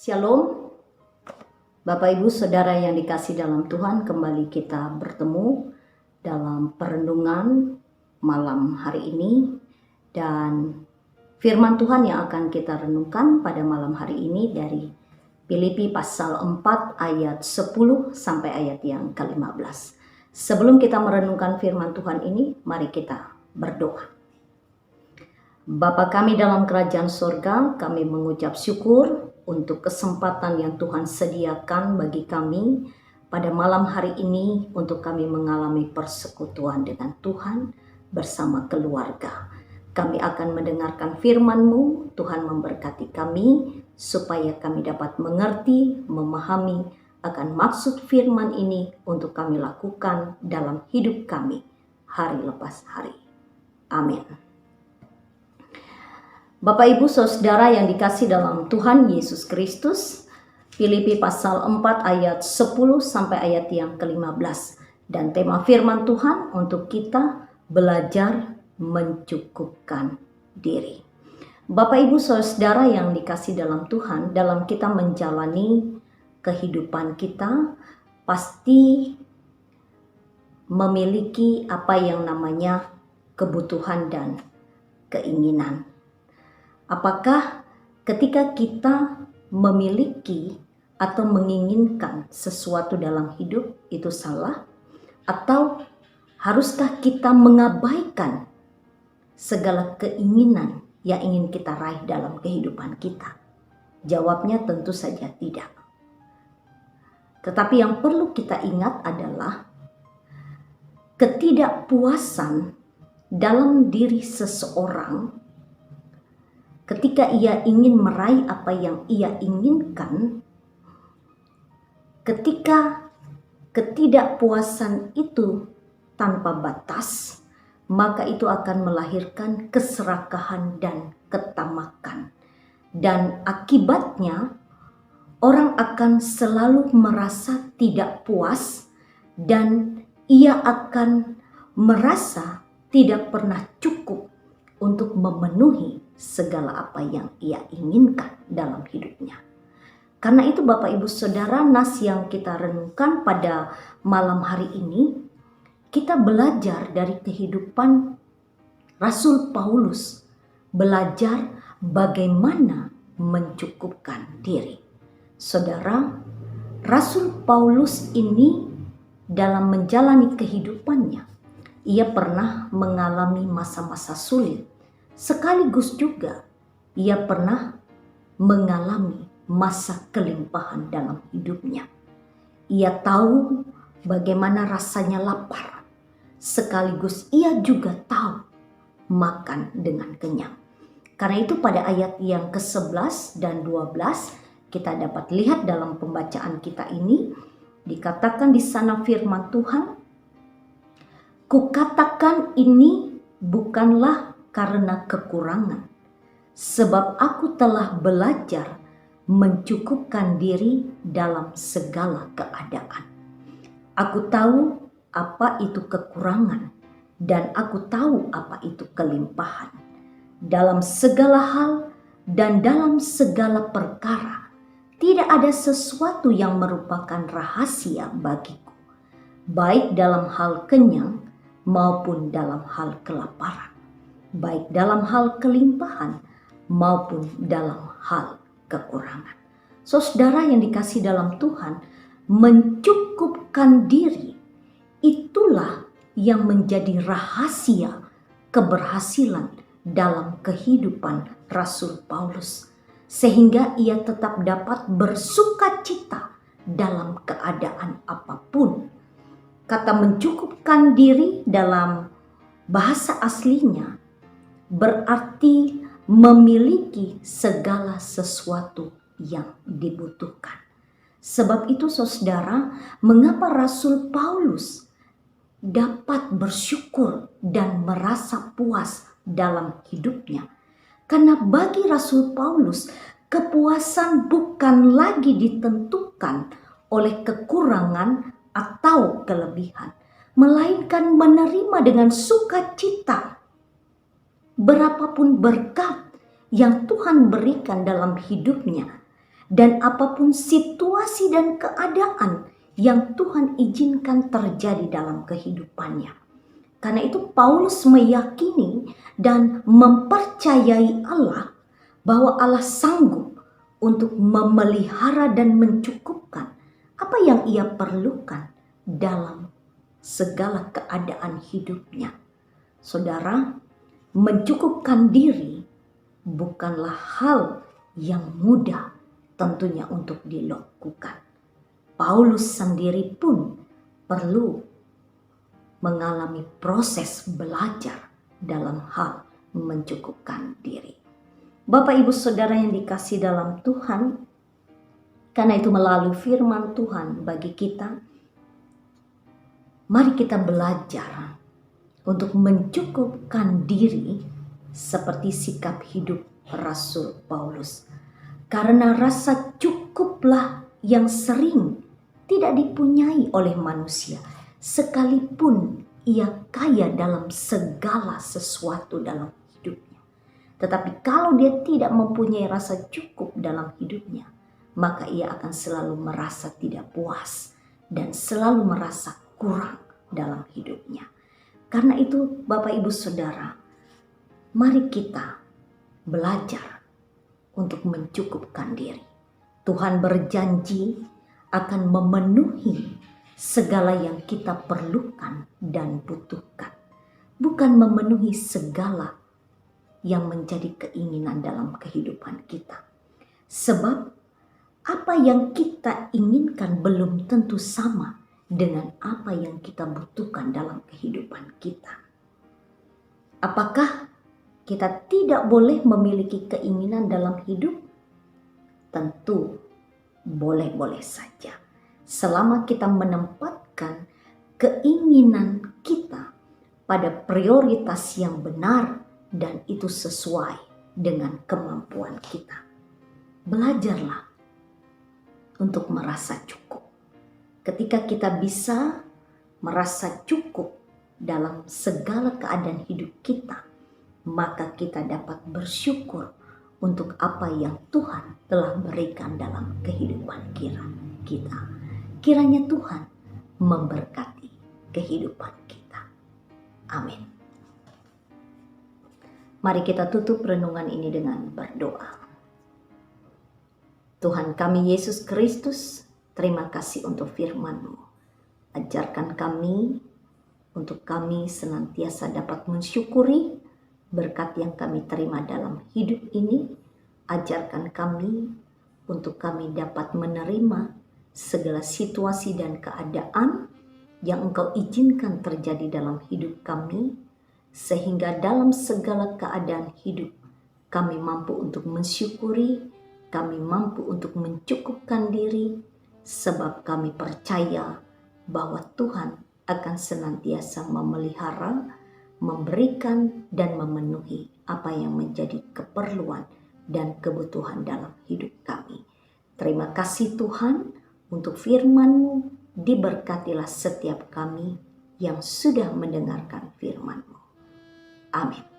Shalom, Bapak Ibu Saudara yang dikasih dalam Tuhan, kembali kita bertemu dalam perenungan malam hari ini. Dan firman Tuhan yang akan kita renungkan pada malam hari ini dari Filipi pasal 4 ayat 10 sampai ayat yang ke-15. Sebelum kita merenungkan firman Tuhan ini, mari kita berdoa. Bapa kami dalam kerajaan surga, kami mengucap syukur untuk kesempatan yang Tuhan sediakan bagi kami pada malam hari ini untuk kami mengalami persekutuan dengan Tuhan bersama keluarga. Kami akan mendengarkan firman-Mu, Tuhan memberkati kami supaya kami dapat mengerti, memahami akan maksud firman ini untuk kami lakukan dalam hidup kami hari lepas hari. Amin. Bapak Ibu Saudara yang dikasih dalam Tuhan Yesus Kristus, Filipi pasal 4 ayat 10 sampai ayat yang ke-15. Dan tema firman Tuhan untuk kita belajar mencukupkan diri. Bapak Ibu Saudara yang dikasih dalam Tuhan, dalam kita menjalani kehidupan kita pasti memiliki apa yang namanya kebutuhan dan keinginan. Apakah ketika kita memiliki atau menginginkan sesuatu dalam hidup itu salah? Atau haruskah kita mengabaikan segala keinginan yang ingin kita raih dalam kehidupan kita? Jawabnya tentu saja tidak. Tetapi yang perlu kita ingat adalah ketidakpuasan dalam diri seseorang ketika ia ingin meraih apa yang ia inginkan, ketika ketidakpuasan itu tanpa batas, maka itu akan melahirkan keserakahan dan ketamakan. Dan akibatnya, orang akan selalu merasa tidak puas dan ia akan merasa tidak pernah cukup untuk memenuhi segala apa yang ia inginkan dalam hidupnya. Karena itu Bapak Ibu Saudara, nas yang kita renungkan pada malam hari ini, kita belajar dari kehidupan Rasul Paulus, belajar bagaimana mencukupkan diri. Saudara, Rasul Paulus ini dalam menjalani kehidupannya, ia pernah mengalami masa-masa sulit. Sekaligus juga ia pernah mengalami masa kelimpahan dalam hidupnya. Ia tahu bagaimana rasanya lapar. Sekaligus ia juga tahu makan dengan kenyang. Karena itu pada ayat yang ke-11 dan 12 kita dapat lihat dalam pembacaan kita ini, dikatakan di sana firman Tuhan, "Kukatakan ini bukanlah karena kekurangan, sebab aku telah belajar mencukupkan diri dalam segala keadaan. Aku tahu apa itu kekurangan dan aku tahu apa itu kelimpahan. Dalam segala hal dan dalam segala perkara, tidak ada sesuatu yang merupakan rahasia bagiku, baik dalam hal kenyang maupun dalam hal kelaparan, baik dalam hal kelimpahan maupun dalam hal kekurangan." Saudara yang dikasih dalam Tuhan, mencukupkan diri itulah yang menjadi rahasia keberhasilan dalam kehidupan Rasul Paulus, sehingga ia tetap dapat bersukacita dalam keadaan apapun. Kata mencukupkan diri dalam bahasa aslinya berarti memiliki segala sesuatu yang dibutuhkan. Sebab itu saudara, mengapa Rasul Paulus dapat bersyukur dan merasa puas dalam hidupnya? Karena bagi Rasul Paulus, kepuasan bukan lagi ditentukan oleh kekurangan atau kelebihan, melainkan menerima dengan sukacita berapapun berkat yang Tuhan berikan dalam hidupnya, dan apapun situasi dan keadaan yang Tuhan izinkan terjadi dalam kehidupannya. Karena itu Paulus meyakini dan mempercayai Allah bahwa Allah sanggup untuk memelihara dan mencukupkan apa yang ia perlukan dalam segala keadaan hidupnya. Saudara, mencukupkan diri bukanlah hal yang mudah tentunya untuk dilakukan. Paulus sendiri pun perlu mengalami proses belajar dalam hal mencukupkan diri. Bapak Ibu Saudara yang dikasihi dalam Tuhan, karena itu melalui firman Tuhan bagi kita, mari kita belajar untuk mencukupkan diri seperti sikap hidup Rasul Paulus. Karena rasa cukuplah yang sering tidak dipunyai oleh manusia, sekalipun ia kaya dalam segala sesuatu dalam hidupnya. Tetapi kalau dia tidak mempunyai rasa cukup dalam hidupnya, maka ia akan selalu merasa tidak puas dan selalu merasa kurang dalam hidupnya. Karena itu Bapak Ibu Saudara, mari kita belajar untuk mencukupkan diri. Tuhan berjanji akan memenuhi segala yang kita perlukan dan butuhkan. Bukan memenuhi segala yang menjadi keinginan dalam kehidupan kita. Sebab apa yang kita inginkan belum tentu sama dengan apa yang kita butuhkan dalam kehidupan kita. Apakah kita tidak boleh memiliki keinginan dalam hidup? Tentu boleh-boleh saja. Selama kita menempatkan keinginan kita pada prioritas yang benar dan itu sesuai dengan kemampuan kita. Belajarlah untuk merasa cukup. Ketika kita bisa merasa cukup dalam segala keadaan hidup kita, maka kita dapat bersyukur untuk apa yang Tuhan telah berikan dalam kehidupan kita. Kiranya Tuhan memberkati kehidupan kita. Amin. Mari kita tutup renungan ini dengan berdoa. Tuhan kami Yesus Kristus, terima kasih untuk firman-Mu. Ajarkan kami untuk kami senantiasa dapat mensyukuri berkat yang kami terima dalam hidup ini. Ajarkan kami untuk kami dapat menerima segala situasi dan keadaan yang Engkau izinkan terjadi dalam hidup kami, sehingga dalam segala keadaan hidup kami mampu untuk mensyukuri, kami mampu untuk mencukupkan diri, sebab kami percaya bahwa Tuhan akan senantiasa memelihara, memberikan dan memenuhi apa yang menjadi keperluan dan kebutuhan dalam hidup kami. Terima kasih Tuhan untuk firman-Mu, diberkatilah setiap kami yang sudah mendengarkan firman-Mu. Amin.